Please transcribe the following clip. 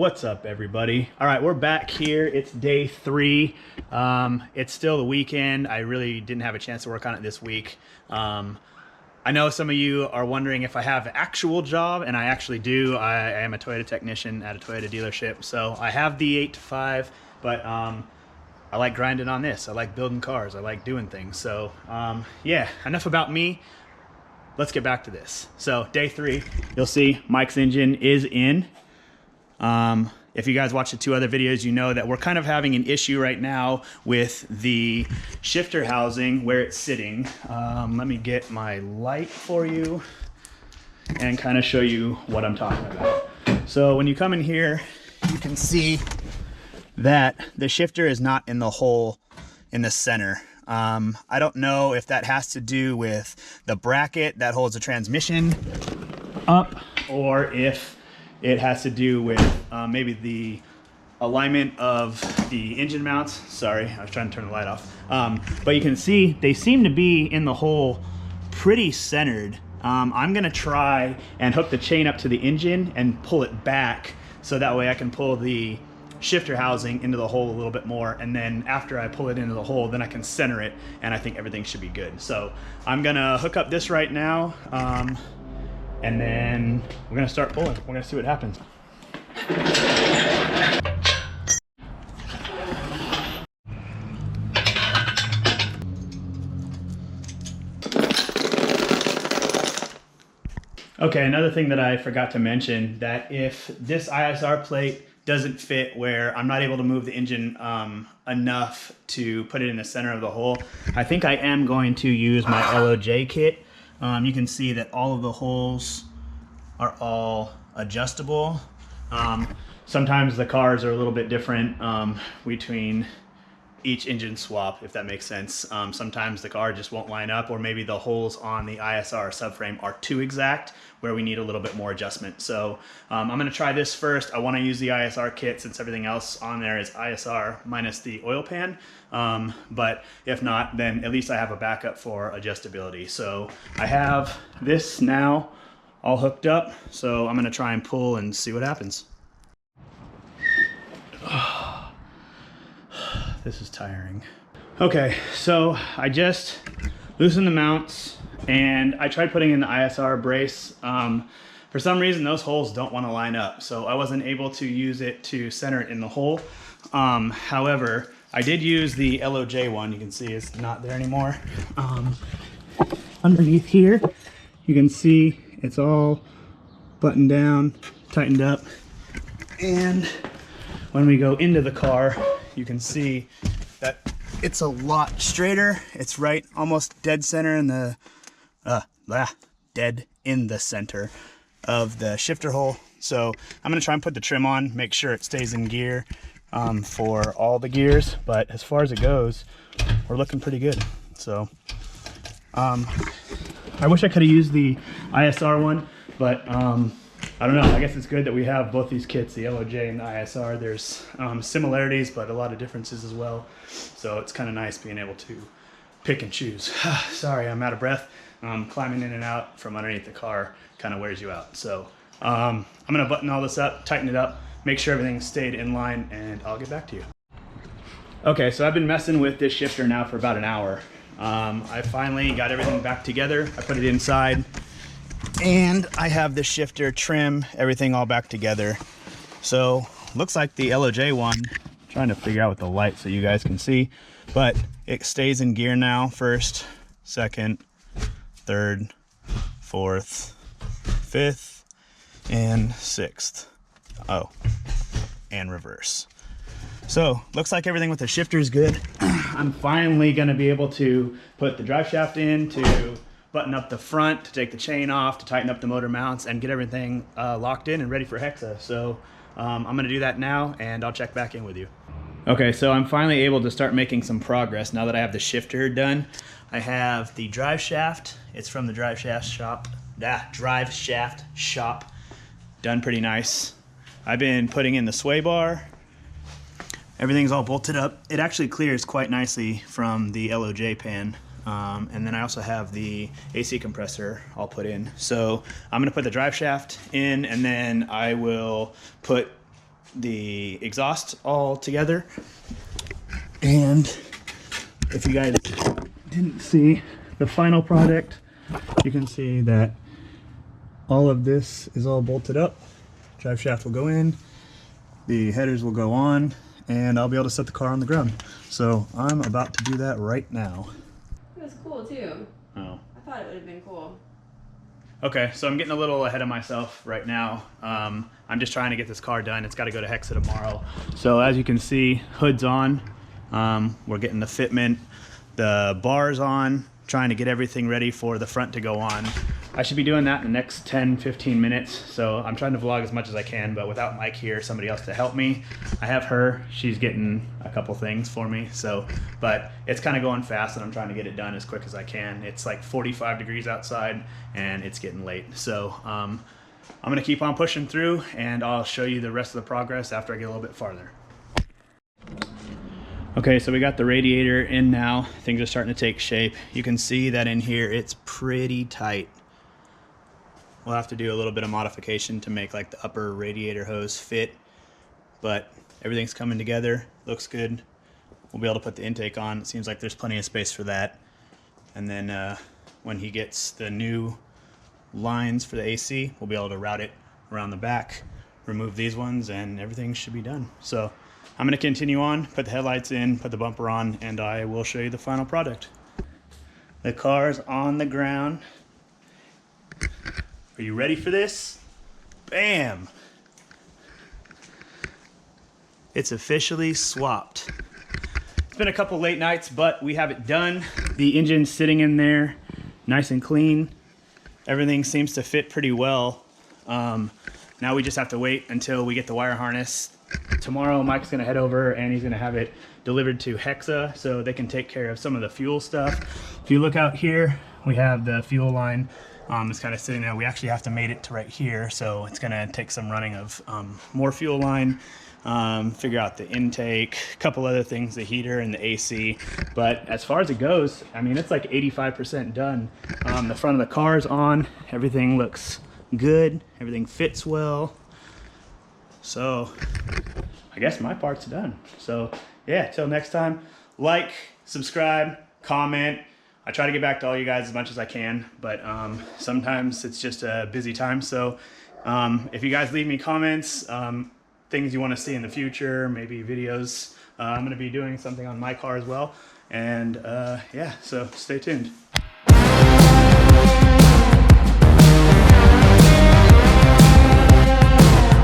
What's up, everybody? All right, we're back here. It's day 3. It's still the weekend. I really didn't have a chance to work on it this week. I know some of you are wondering if I have an actual job, and I actually do. I am a Toyota technician at a Toyota dealership, so I have the 8 to 5, but I like grinding on this. I like building cars. I like doing things. So yeah, enough about me. Let's get back to this. So day 3, you'll see Mike's engine is in. If you guys watched the 2 other videos, you know that we're kind of having an issue right now with the shifter housing where it's sitting. Let me get my light for you and kind of show you what I'm talking about. So when you come in here, you can see that the shifter is not in the hole in the center. I don't know if that has to do with the bracket that holds the transmission up, or if it has to do with maybe the alignment of the engine mounts. Sorry, I was trying to turn the light off. But you can see they seem to be in the hole pretty centered. I'm gonna try and hook the chain up to the engine and pull it back, so that way I can pull the shifter housing into the hole a little bit more, and then after I pull it into the hole, then I can center it, and I think everything should be good. So I'm gonna hook up this right now, and then we're gonna start pulling. We're gonna see what happens. Okay, another thing that I forgot to mention, that if this ISR plate doesn't fit where I'm not able to move the engine enough to put it in the center of the hole, I think I am going to use my LOJ kit. You can see that all of the holes are all adjustable. Sometimes the cars are a little bit different between each engine swap, if that makes sense. Sometimes the car just won't line up, or maybe the holes on the ISR subframe are too exact where we need a little bit more adjustment. So I'm gonna try this first. I wanna use the ISR kit since everything else on there is ISR minus the oil pan. But if not, then at least I have a backup for adjustability. So I have this now all hooked up. So I'm gonna try and pull and see what happens. This is tiring. Okay, so I just loosened the mounts and I tried putting in the ISR brace. For some reason, those holes don't want to line up, so I wasn't able to use it to center it in the hole. However, I did use the LOJ one. You can see it's not there anymore. Underneath here, you can see it's all buttoned down, tightened up, and when we go into the car, you can see that it's a lot straighter. It's right almost dead center in the dead in the center of the shifter hole. So I'm gonna try and put the trim on, make sure it stays in gear for all the gears, but as far as it goes, we're looking pretty good. So I wish I could have used the ISR one, but I don't know. I guess it's good that we have both these kits, the LOJ and the ISR. There's similarities, but a lot of differences as well. So it's kind of nice being able to pick and choose. Sorry, I'm out of breath. Climbing in and out from underneath the car kind of wears you out. So I'm going to button all this up, tighten it up, make sure everything stayed in line, and I'll get back to you. Okay, so I've been messing with this shifter now for about an hour. I finally got everything back together. I put it inside, and I have the shifter, trim, everything all back together. So looks like the LOJ one, I'm trying to figure out with the light so you guys can see, but it stays in gear now. First, second, third, fourth, fifth, and sixth. Oh, and reverse. So looks like everything with the shifter is good. I'm finally gonna be able to put the drive shaft in, to button up the front, to take the chain off, to tighten up the motor mounts, and get everything locked in and ready for HEXA. So I'm gonna do that now, and I'll check back in with you. Okay, so I'm finally able to start making some progress now that I have the shifter done. I have the drive shaft. It's from the drive shaft shop. Done pretty nice. I've been putting in the sway bar. Everything's all bolted up. It actually clears quite nicely from the LOJ pan. And then I also have the AC compressor all put in. So I'm gonna put the drive shaft in, and then I will put the exhaust all together. And if you guys didn't see the final product, you can see that all of this is all bolted up. Drive shaft will go in, the headers will go on, and I'll be able to set the car on the ground. So I'm about to do that right now. It was cool too. Oh. I thought it would have been cool. Okay, so I'm getting a little ahead of myself right now. I'm just trying to get this car done. It's got to go to HEXA tomorrow. So as you can see, hood's on. We're getting the fitment, the bars on, trying to get everything ready for the front to go on. I should be doing that in the next 10-15 minutes. So I'm trying to vlog as much as I can, but without Mike here, somebody else to help me. I have her, she's getting a couple things for me. So, but it's kind of going fast and I'm trying to get it done as quick as I can. It's like 45 degrees outside and it's getting late. So I'm gonna keep on pushing through and I'll show you the rest of the progress after I get a little bit farther. Okay, so we got the radiator in now. Things are starting to take shape. You can see that in here, it's pretty tight. We'll have to do a little bit of modification to make like the upper radiator hose fit, but everything's coming together, looks good. We'll be able to put the intake on. It seems like there's plenty of space for that. And then when he gets the new lines for the AC, we'll be able to route it around the back, remove these ones, and everything should be done. So I'm gonna continue on, put the headlights in, put the bumper on, and I will show you the final product. The car's on the ground. Are you ready for this? Bam! It's officially swapped. It's been a couple late nights, but we have it done. The engine's sitting in there, nice and clean. Everything seems to fit pretty well. Now we just have to wait until we get the wire harness. Tomorrow Mike's gonna head over and he's gonna have it delivered to HEXA so they can take care of some of the fuel stuff. If you look out here, we have the fuel line. It's kind of sitting there. We actually have to mate it to right here, so it's gonna take some running of more fuel line, figure out the intake, a couple other things, the heater and the AC. But as far as it goes, I mean, it's like 85% done. The front of the car is on, everything looks good, everything fits well. So I guess my part's done. So yeah, till next time, like, subscribe, comment. I try to get back to all you guys as much as I can, but sometimes it's just a busy time. So if you guys leave me comments, things you want to see in the future, maybe videos, I'm going to be doing something on my car as well. And yeah, so stay tuned.